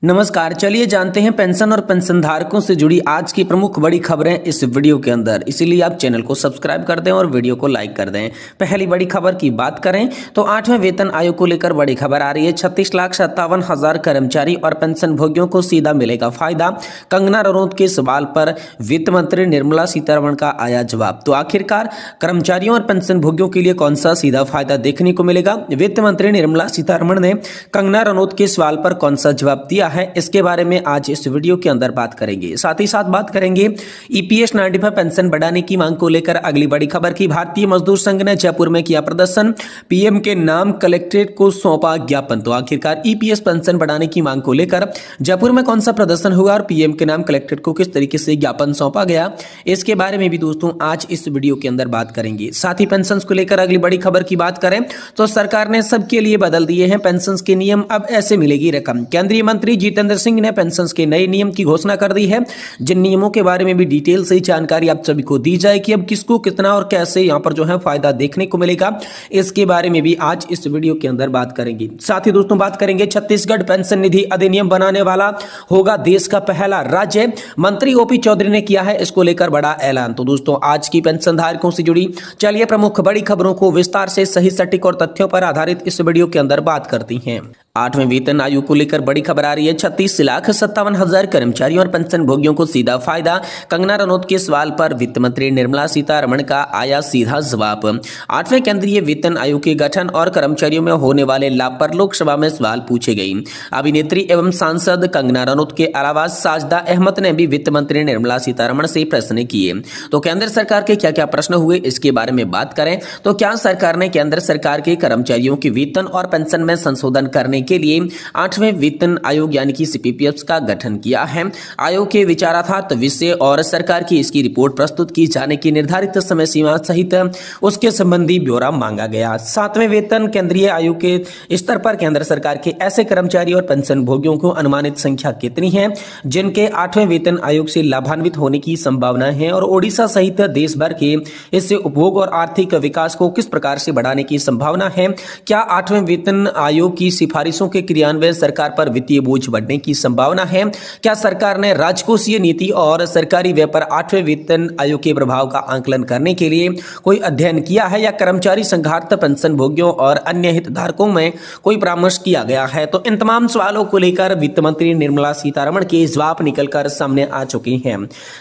नमस्कार। चलिए जानते हैं पेंशन और पेंशनधारकों से जुड़ी आज की प्रमुख बड़ी खबरें इस वीडियो के अंदर। इसीलिए आप चैनल को सब्सक्राइब कर दें और वीडियो को लाइक कर दें। पहली बड़ी खबर की बात करें तो 8वें वेतन आयोग को लेकर बड़ी खबर आ रही है। 36,57,000 कर्मचारी और पेंशन भोगियों को सीधा मिलेगा फायदा। कंगना रनौत के सवाल पर वित्त मंत्री निर्मला सीतारमण का आया जवाब। तो आखिरकार कर्मचारियों और पेंशन भोगियों के लिए कौन सा सीधा फायदा देखने को मिलेगा? वित्त मंत्री निर्मला सीतारमण ने कंगना रनौत के सवाल पर कौन सा जवाब दिया है, इसके बारे में आज इस वीडियो के अंदर बात करेंगे। साथ ही साथ बात करेंगे ईपीएस 95 पेंशन बढ़ाने की मांग को लेकर अगली बड़ी खबर की। भारतीय मजदूर संघ ने जयपुर में किया प्रदर्शन, पीएम के नाम कलेक्ट्रेट को सौंपा ज्ञापन। तो आखिरकार ईपीएस पेंशन बढ़ाने की मांग को लेकर जयपुर में कौन सा प्रदर्शन हुआ और पीएम के नाम कलेक्ट्रेट को किस तरीके से ज्ञापन सौंपा गया, इसके बारे में भी दोस्तों आज इस वीडियो के अंदर बात करेंगे। साथ ही पेंशन को लेकर अगली बड़ी खबर की बात करें तो सरकार ने सबके लिए बदल दिए हैं पेंशन के नियम, अब ऐसे मिलेगी रकम। केंद्रीय मंत्री जितेंद्र सिंह ने पेंशन के नए नियम की घोषणा कर दी है, जिन नियमों के बारे में भी डिटेल से जानकारी आप सभी को दी जाए कि अब किसको कितना और कैसे यहां पर जो है फायदा देखने को मिलेगा, इसके बारे में भी आज इस वीडियो के अंदर बात करेंगे। साथ ही दोस्तों बात करेंगे छत्तीसगढ़ पेंशन निधि अधिनियम बनाने वाला होगा देश का पहला राज्य, मंत्री ओपी चौधरी ने किया है इसको लेकर बड़ा ऐलान। तो दोस्तों आज की पेंशन धारकों से जुड़ी चलिए प्रमुख बड़ी खबरों को विस्तार से सही सटीक और तथ्यों पर आधारित इस वीडियो के अंदर बात करती हैं। 8वें वेतन आयोग को लेकर बड़ी खबर आ रही है। 36,57,000 कर्मचारियों और पेंशन भोगियों को सीधा फायदा। कंगना रनौत के सवाल पर वित्त मंत्री निर्मला सीतारमण का आया सीधा जवाब। 8वें केंद्रीय वेतन आयोग के गठन और कर्मचारियों में होने वाले लाभ पर लोकसभा में सवाल पूछे गए। अभिनेत्री एवं सांसद कंगना रनौत के अलावा साजदा अहमद ने भी वित्त मंत्री निर्मला सीतारमण से प्रश्न किए। तो केंद्र सरकार के क्या क्या प्रश्न हुए, इसके बारे में बात करें तो क्या सरकार ने केंद्र सरकार के कर्मचारियों के वेतन और पेंशन में संशोधन करने के लिए 8वें वेतन आयोग यानी कि सीपीपीएफ का गठन किया है। आयोग के विचाराधीन विषय और सरकार की इसकी रिपोर्ट प्रस्तुत की जाने की निर्धारित समय सीमा सहित उसके संबंधी ब्यौरा मांगा गया। 7वें वेतन केंद्रीय आयोग के स्तर पर केंद्र सरकार के ऐसे कर्मचारी और पेंशन भोगियों को अनुमानित संख्या कितनी है जिनके 8वें वेतन आयोग से लाभान्वित होने की संभावना है और ओडिशा सहित देश भर के इससे उपभोग और आर्थिक विकास को किस प्रकार से बढ़ाने की संभावना है। क्या 8वें वेतन आयोग की सिफारिशों के क्रियान्वयन सरकार पर वित्तीय बोझ बढ़ने की संभावना है। क्या सरकार ने राजकोषीय नीति और सरकारी व्यय पर 8वें वेतन आयोग के प्रभाव का आंकलन करने के लिए कोई अध्ययन किया है या कर्मचारी संघात पेंशन भोगियों और अन्य हितधारकों में कोई परामर्श किया गया है। तो इन तमाम सवालों को लेकर वित्त मंत्री निर्मला सीतारमण के जवाब निकलकर सामने आ चुके हैं।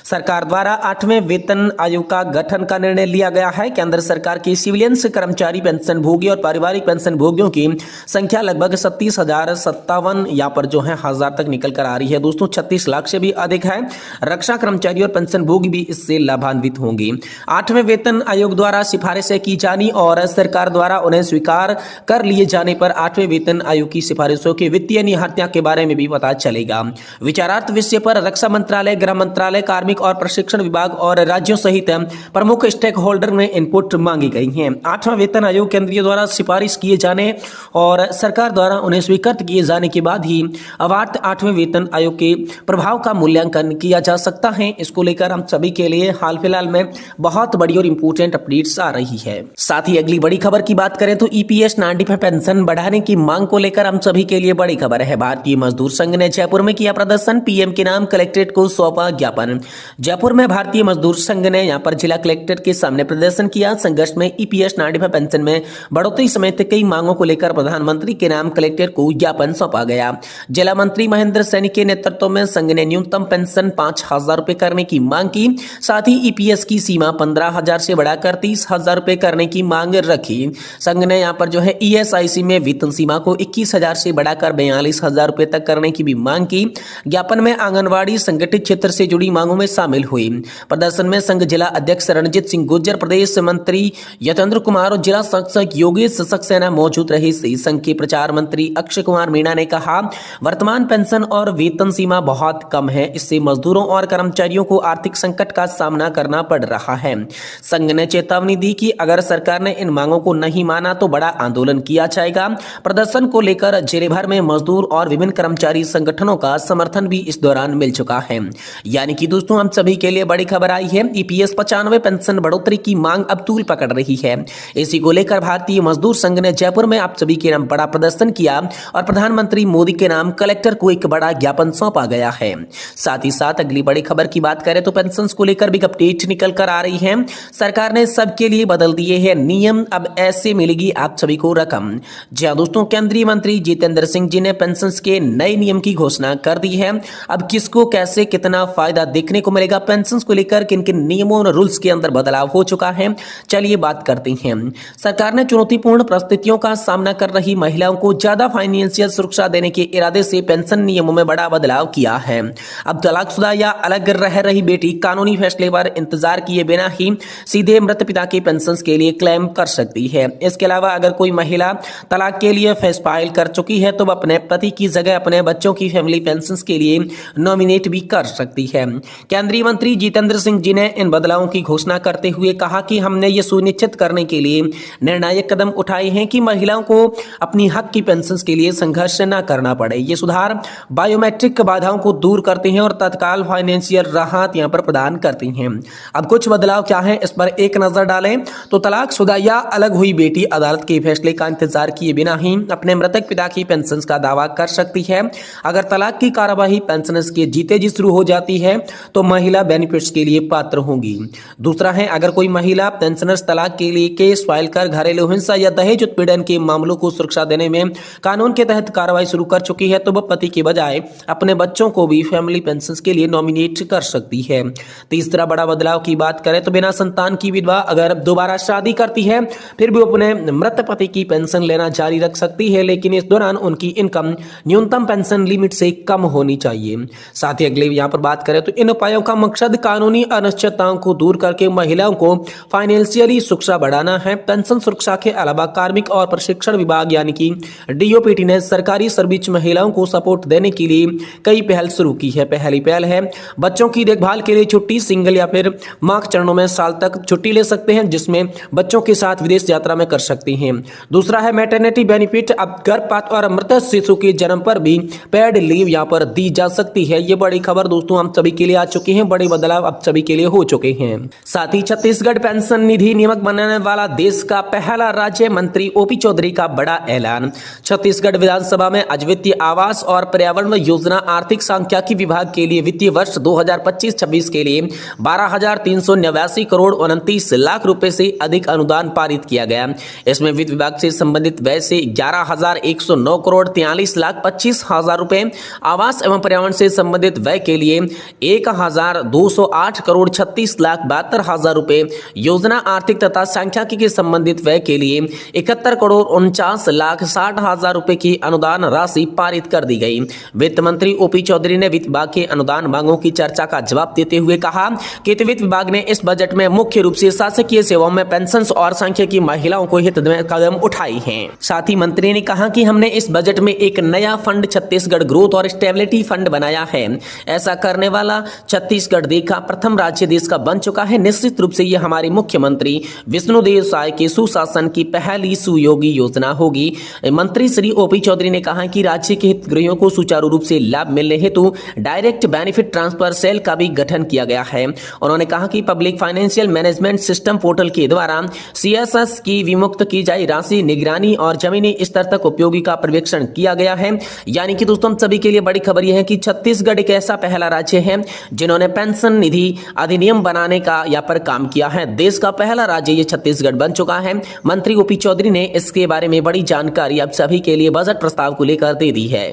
सरकार द्वारा 8वें वेतन आयोग का गठन का निर्णय लिया गया है। केंद्र सरकार के सिविलियंस कर्मचारी पेंशन भोगी और पारिवारिक पेंशन भोगियों की संख्या लगभग 37,057 यहाँ पर जो है हजार तक निकल कर आ रही है। दोस्तों 36 लाख से भी अधिक है। रक्षा कर्मचारी और पेंशन भोगी भी इससे लाभान्वित होंगे। 8वें वेतन आयोग द्वारा सिफारिशें की जानी और सरकार द्वारा उन्हें स्वीकार कर लिए जाने पर 8वें वेतन आयोग की सिफारिशों के वित्तीय निहितार्थ के बारे में भी पता चलेगा। विचारार्थ विषय पर रक्षा मंत्रालय, गृह मंत्रालय, कार्मिक और प्रशिक्षण विभाग और राज्यों सहित प्रमुख स्टेक होल्डर में इनपुट मांगी गई है। 8वां वेतन आयोग केंद्रीय द्वारा सिफारिश किए जाने और सरकार द्वारा उन्हें स्वीकृत किए जाने के बाद ही अवार्ड 8वें वेतन आयोग के प्रभाव का मूल्यांकन किया जा सकता है। इसको लेकर हम सभी के लिए हाल फिलहाल में बहुत बड़ी और इंपोर्टेंट अपडेट्स आ रही है। साथ ही अगली बड़ी खबर की बात करें तो ईपीएस 95 पेंशन बढ़ाने की मांग को लेकर हम सभी के लिए बड़ी खबर है। भारतीय मजदूर संघ ने जयपुर में किया प्रदर्शन, पीएम के नाम कलेक्ट्रेट को सौंपा ज्ञापन। जयपुर में भारतीय मजदूर संघ ने यहाँ पर जिला कलेक्ट्रेट के सामने प्रदर्शन किया। संघर्ष में ईपीएस 95 पेंशन में बढ़ोतरी समेत कई मांगों को लेकर प्रधानमंत्री के नाम कलेक्ट्रेट को ज्ञापन सौंपा गया। जिला मंत्री महेंद्र सैनी के नेतृत्व में संघ ने न्यूनतम पेंशन 5,000 रुपए करने की मांग की। साथ ही ईपीएस की सीमा 15,000 से बढ़ाकर 30,000 रुपए करने की मांग रखी। संघ ने यहाँ पर जो है ईएसआईसी में वेतन सीमा को 21,000 से बढ़ाकर 42,000 रुपए तक करने की भी मांग की। ज्ञापन में आंगनबाड़ी संगठित क्षेत्र से जुड़ी मांगों में शामिल हुई। प्रदर्शन में संघ जिला अध्यक्ष रणजीत सिंह गुर्जर, प्रदेश मंत्री यतेंद्र कुमार और जिला संसद योगेश सक्सेना मौजूद रहे। संघ के प्रचार मंत्री अक्षय कुमार मीणा ने कहा, वर्तमान पेंशन और वेतन सीमा बहुत कम है, इससे मजदूरों और कर्मचारियों को आर्थिक संकट का सामना करना पड़ रहा है। संघ ने चेतावनी दी कि अगर सरकार ने इन मांगों को नहीं माना तो बड़ा आंदोलन किया जाएगा। प्रदर्शन को लेकर जिले भर में मजदूर और विभिन्न कर्मचारी संगठनों का समर्थन भी इस दौरान मिल चुका है। यानी कि दोस्तों हम सभी के लिए बड़ी खबर आई है। ईपीएस 95 पेंशन बढ़ोतरी की मांग अब तूल पकड़ रही है। इसी को लेकर भारतीय मजदूर संघ ने जयपुर में आप सभी के नाम बड़ा प्रदर्शन किया किया और प्रधानमंत्री मोदी के नाम कलेक्टर को एक बड़ा ज्ञापन सौंपा गया है। साथ ही साथ अगली बड़ी खबर की बात करें तो पेंशन को लेकर भी अपडेट निकल कर आ रही है। सरकार ने सबके लिए बदल दिए हैं नियम, अब ऐसे मिलेगी आप सभी को रकम। जी हां दोस्तों, केंद्रीय मंत्री जितेंद्र सिंह जी ने पेंशन के नए नियम की घोषणा कर दी है। अब किसको कैसे कितना फायदा देखने को मिलेगा, पेंशन को लेकर किन किन नियमों और रूल्स के अंदर बदलाव हो चुका है, चलिए बात करते हैं। सरकार ने चुनौतीपूर्ण परिस्थितियों का सामना कर रही महिलाओं को ज्यादा फाइनेंशियल सुरक्षा देने के इरादे से पेंशन नियमों में बड़ा बदलाव किया है। अब तलाकशुदा या अलग रह रही बेटी कानूनी फैसले पर इंतजार किए बिना ही सीधे मृत पिता की पेंशन के लिए क्लेम कर सकती है। इसके अलावा अगर कोई महिला तलाक के लिए फाइल कर चुकी है तो वह अपने पति की जगह अपने बच्चों की फैमिली पेंशन के लिए नॉमिनेट भी कर सकती है। केंद्रीय मंत्री जितेंद्र सिंह जी ने इन बदलावों की घोषणा करते हुए कहा कि हमने ये सुनिश्चित करने के लिए निर्णायक कदम उठाए हैं कि महिलाओं को अपनी हक की पेंशन के लिए संघर्ष न करना पड़े। ये सुधार बायोमेट्रिक बाधाओं को दूर करते हैं और तत्काल फाइनेंशियल राहत यहां पर प्रदान करती हैं। अब कुछ बदलाव क्या है इस पर एक नजर डालें तो तलाकशुदा या अलग हुई बेटी अदालत के फैसले का इंतजार किए बिना ही अपने मृतक पिता की पेंशन का दावा कर सकती है। अगर तलाक की कार्यवाही पेंशनर्स के जीते जी शुरू हो जाती है तो महिला बेनिफिट्स के लिए पात्र होंगी। दूसरा है, अगर कोई महिला पेंशनर्स तलाक के लिए केस फाइल कर घरेलू हिंसा या दहेज उत्पीड़न के मामलों को सुरक्षा देने में कानून के तहत कार्रवाई शुरू कर चुकी है तो वह पति के बजाय अपने बच्चों को भी फैमिली पेंशन के लिए नॉमिनेट कर सकती है। तीसरा बड़ा बदलाव की बात करें तो बिना संतान की विधवा अगर दोबारा शादी करती है फिर भी अपने मृत पति की पेंशन लेना जारी रख सकती है, लेकिन इस दौरान उनकी इनकम न्यूनतम पेंशन लिमिट से कम होनी चाहिए। साथ ही अगले यहाँ पर बात करें तो इन उपायों का मकसद कानूनी अनिश्चितताओं को दूर करके महिलाओं को फाइनेंशियली सुरक्षा बढ़ाना है। पेंशन सुरक्षा के अलावा कार्मिक और प्रशिक्षण विभाग यानी कि डीओपीटी ने सरकारी सर्विस महिलाओं को सपोर्ट देने के लिए कई पहल शुरू की है। पहली पहल है बच्चों की देखभाल के लिए छुट्टी, सिंगल या फिर मां चरणों में साल तक छुट्टी ले सकते हैं जिसमें बच्चों के साथ विदेश यात्रा में कर सकती हैं। दूसरा है मैटरनिटी बेनिफिट, अब गर्भपात और मृत शिशु के जन्म पर भी पेड लीव यहां पर दी जा सकती है। ये बड़ी खबर दोस्तों हम सभी के लिए आ चुकी है, बड़े बदलाव अब सभी के लिए हो चुके हैं। साथ ही छत्तीसगढ़ पेंशन निधि नियामक बनने वाला देश का पहला राज्य, मंत्री ओपी चौधरी का बड़ा ऐलान। छत्तीसगढ़ विधानसभा में आज वित्तीय आवास और पर्यावरण योजना आर्थिक सांख्यिकी विभाग के लिए वित्तीय वर्ष 2025-26 के लिए 12,389 करोड़ 29 लाख रुपए से अधिक अनुदान पारित किया गया। इसमें वित्त विभाग से संबंधित व्यय से 11,109 करोड़ 43 लाख 25 हजार रुपए, आवास एवं पर्यावरण से संबंधित व्यय के लिए 1,208 करोड़ 36 लाख 72 हजार रुपए, योजना आर्थिक तथा सांख्यिकी के संबंधित व्यय के लिए 71 करोड़ 49 लाख 60 हजार रुपए की अनुदान राशि पारित कर दी गई। वित्त मंत्री ओपी चौधरी ने वित्त विभाग के अनुदान मांगों की चर्चा का जवाब देते हुए कहा कि वित्त विभाग ने इस बजट में मुख्य रूप से शासकीय सेवाओं में पेंशन और सांख्यिकी महिलाओं को हित में कदम उठाई हैं। साथ ही मंत्री ने कहा कि हमने इस बजट में एक नया फंड छत्तीसगढ़ ग्रोथ और स्टेबिलिटी फंड बनाया है। ऐसा करने वाला छत्तीसगढ़ देश का प्रथम राज्य देश का बन चुका है। निश्चित रूप से यह हमारे मुख्यमंत्री विष्णुदेव साय के सुशासन की पहली सुयोगी योजना होगी। मंत्री श्री ओपी चौधरी ने कहा कि राज्य के हितग्राहियों को सुचारू रूप से लाभ मिलने हेतु डायरेक्ट बेनिफिट ट्रांसफर सेल का भी गठन किया गया है। उन्होंने कहा कि public financial management system portal के द्वारा सीएसएस की विमुक्त की जाए राशि निगरानी और जमीनी स्तर तक उपयोगी का पर्यवेक्षण किया गया है। यानी कि दोस्तों सभी के लिए बड़ी खबर यह है कि छत्तीसगढ़ एक ऐसा पहला राज्य है जिन्होंने पेंशन निधि अधिनियम बनाने का यहाँ पर काम किया है। देश का पहला राज्य ये छत्तीसगढ़ बन चुका है। मंत्री ओपी चौधरी ने इसके बारे में बड़ी जानकारी आप सभी के लिए बजट प्रस्ताव को लेकर दे दी है।